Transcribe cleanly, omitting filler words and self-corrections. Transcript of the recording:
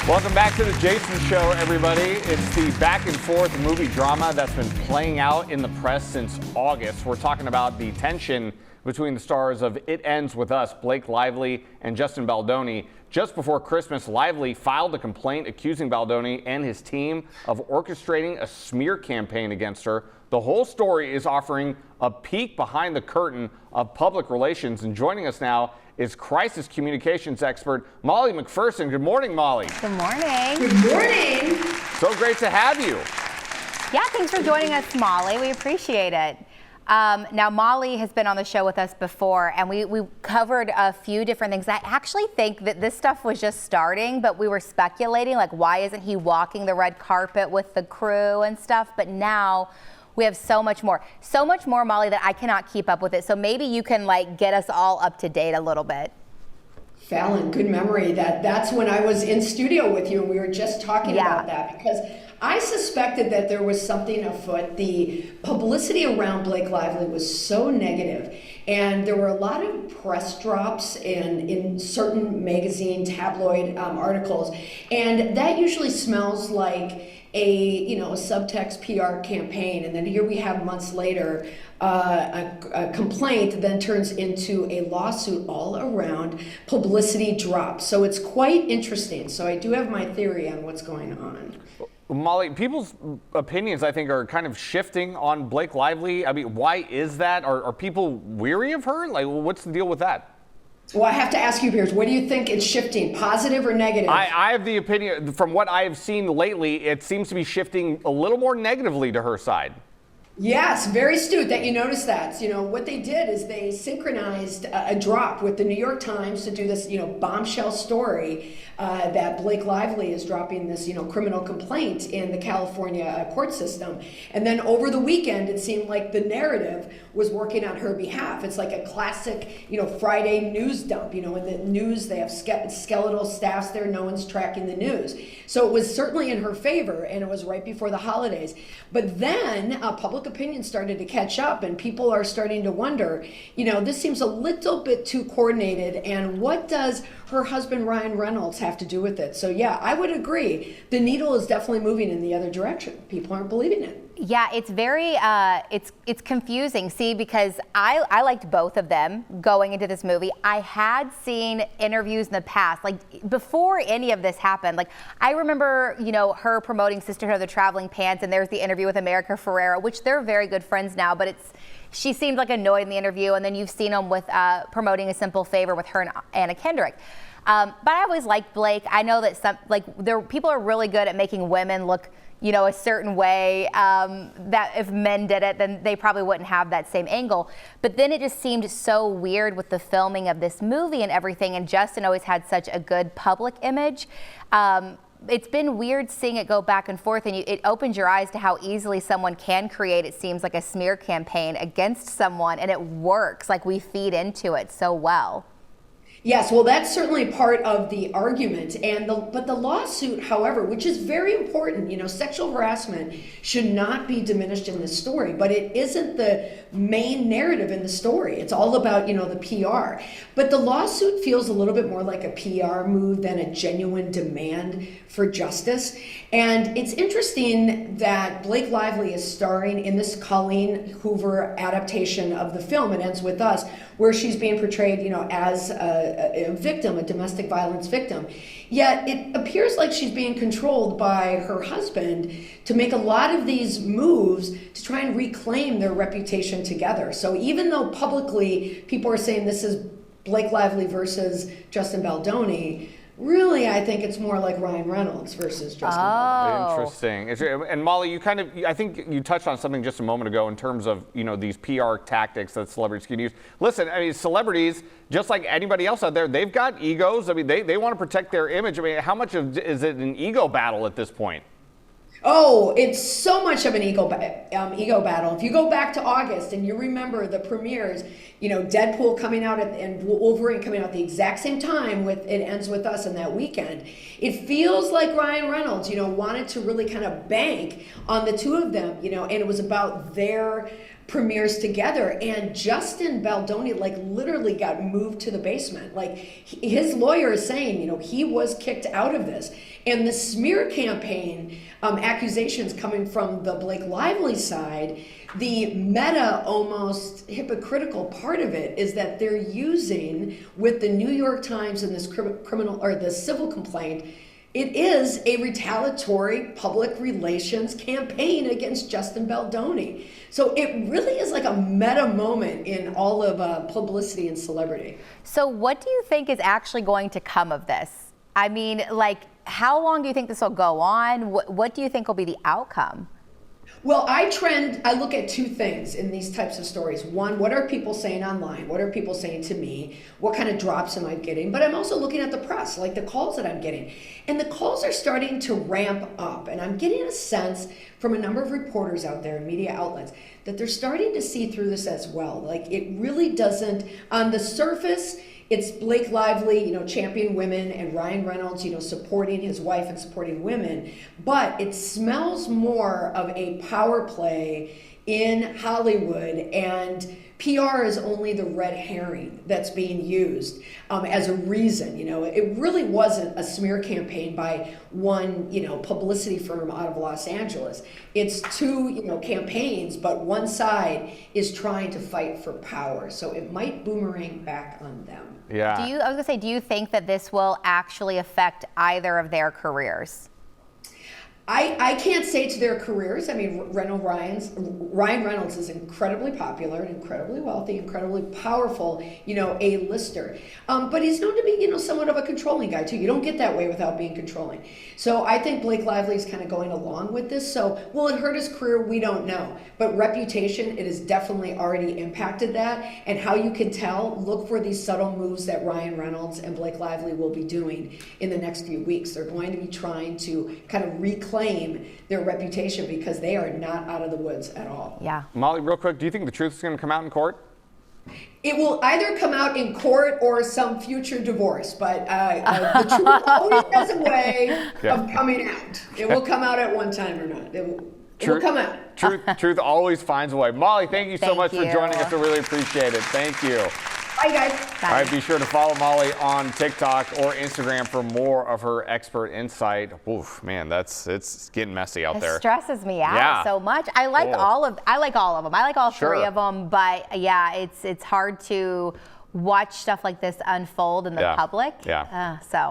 Welcome back to the Jason Show, everybody. It's the back and forth movie drama that's been playing out in the press since August. We're talking about the tension between the stars of It Ends With Us, Blake Lively and Justin Baldoni. Just before Christmas, Lively filed a complaint accusing Baldoni and his team of orchestrating a smear campaign against her. The whole story is offering a peek behind the curtain of public relations. And joining us now is crisis communications expert Molly McPherson. Good morning, Molly. Good morning. Good morning. So great to have you. Yeah, thanks for joining us, Molly. We appreciate it. Now, Molly has been on the show with us before, and we covered a few different things. I actually think that this stuff was just starting, but we were speculating, like, why isn't he walking the red carpet with the crew and stuff? But now we have so much more, Molly, that I cannot keep up with it. So maybe you can, like, get us all up to date a little bit. Falen, good memory. That's when I was in studio with you, and we were just talking about that, because I suspected that there was something afoot. The publicity around Blake Lively was so negative, and there were a lot of press drops in certain magazine tabloid articles, and that usually smells like a subtext PR campaign. And then here we have months later a complaint then turns into a lawsuit all around publicity drops. So it's quite interesting. So I do have my theory on what's going on. Molly, people's opinions, I think, are kind of shifting on Blake Lively. I mean, why is that? Are people weary of her? Like, what's the deal with that? Well, I have to ask you, Piers, what do you think it's shifting, positive or negative? I have the opinion, from what I have seen lately, it seems to be shifting a little more negatively to her side. Yes, very astute that you noticed that. What they did is they synchronized a drop with the New York Times to do this, bombshell story that Blake Lively is dropping this, criminal complaint in the California court system. And then over the weekend, it seemed like the narrative was working on her behalf. It's like a classic, Friday news dump. In the news, they have skeletal staffs there. No one's tracking the news. So it was certainly in her favor, and it was right before the holidays. But then public opinion started to catch up, and people are starting to wonder, this seems a little bit too coordinated, and what does her husband Ryan Reynolds have to do with it? So yeah, I would agree. The needle is definitely moving in the other direction. People aren't believing it. Yeah, it's very, it's confusing. See, because I liked both of them going into this movie. I had seen interviews in the past, like before any of this happened. Like I remember, her promoting Sisterhood of the Traveling Pants, and there's the interview with America Ferrera, which they're very good friends now, but she seemed like annoyed in the interview. And then you've seen them with promoting A Simple Favor with her and Anna Kendrick. But I always liked Blake. I know that people are really good at making women look a certain way, that if men did it, then they probably wouldn't have that same angle. But then it just seemed so weird with the filming of this movie and everything. And Justin always had such a good public image. It's been weird seeing it go back and forth, and it opens your eyes to how easily someone can create, it seems like, a smear campaign against someone, and it works. Like, we feed into it so well. Yes, well, that's certainly part of the argument, but the lawsuit, however, which is very important, sexual harassment should not be diminished in this story, but it isn't the main narrative in the story. It's all about, the PR. But the lawsuit feels a little bit more like a PR move than a genuine demand for justice. And it's interesting that Blake Lively is starring in this Colleen Hoover adaptation of the film, It Ends With Us, where she's being portrayed, as a victim, a domestic violence victim. Yet it appears like she's being controlled by her husband to make a lot of these moves to try and reclaim their reputation together. So even though publicly people are saying this is Blake Lively versus Justin Baldoni, really, I think it's more like Ryan Reynolds versus Justin Baldoni. Interesting. And Molly, I think you touched on something just a moment ago in terms of, these PR tactics that celebrities can use. Listen, I mean, celebrities, just like anybody else out there, they've got egos. I mean, they want to protect their image. I mean, how much is it an ego battle at this point? Oh, it's so much of an ego battle. If you go back to August and you remember the premieres, Deadpool coming out and Wolverine coming out at the exact same time with It Ends With Us on that weekend, it feels like Ryan Reynolds, wanted to really kind of bank on the two of them, and it was about their premieres together, and Justin Baldoni like literally got moved to the basement. Like his lawyer is saying, you know, he was kicked out of this. And the smear campaign accusations coming from the Blake Lively side, the meta, almost hypocritical part of it is that they're using, with the New York Times and this criminal or the civil complaint, it is a retaliatory public relations campaign against Justin Baldoni. So it really is like a meta moment in all of publicity and celebrity. So what do you think is actually going to come of this? I mean, like, how long do you think this will go on? What do you think will be the outcome? Well, I look at two things in these types of stories. One, what are people saying online? What are people saying to me? What kind of drops am I getting? But I'm also looking at the press, like the calls that I'm getting. And the calls are starting to ramp up. And I'm getting a sense from a number of reporters out there and media outlets that they're starting to see through this as well. Like it really doesn't, on the surface, it's Blake Lively, you know, championing women, and Ryan Reynolds, you know, supporting his wife and supporting women. But it smells more of a power play in Hollywood, and PR is only the red herring that's being used as a reason. You know, it really wasn't a smear campaign by one, you know, publicity firm out of Los Angeles. It's two, you know, campaigns, but one side is trying to fight for power. So it might boomerang back on them. Yeah. I was gonna say, do you think that this will actually affect either of their careers? I can't say to their careers. I mean, Ryan Reynolds is incredibly popular and incredibly wealthy, incredibly powerful, you know, A-lister. But he's known to be, you know, somewhat of a controlling guy too. You don't get that way without being controlling. So I think Blake Lively is kind of going along with this. So will it hurt his career? We don't know. But reputation, it has definitely already impacted that. And how you can tell, look for these subtle moves that Ryan Reynolds and Blake Lively will be doing in the next few weeks. They're going to be trying to kind of reclaim their reputation because they are not out of the woods at all. Yeah. Molly, real quick, do you think the truth is going to come out in court? It will either come out in court or some future divorce, but the truth always has a way of coming out. It will come out at one time or not. It will come out. Truth always finds a way. Molly, thank you so much for you. joining us. I really appreciate it. Thank you. Bye, guys. Bye. All right, be sure to follow Molly on TikTok or Instagram for more of her expert insight. Oof, man, it's getting messy out there. It stresses me out so much. I like all of them. I like all three of them, but yeah, it's hard to watch stuff like this unfold in the public. Yeah. So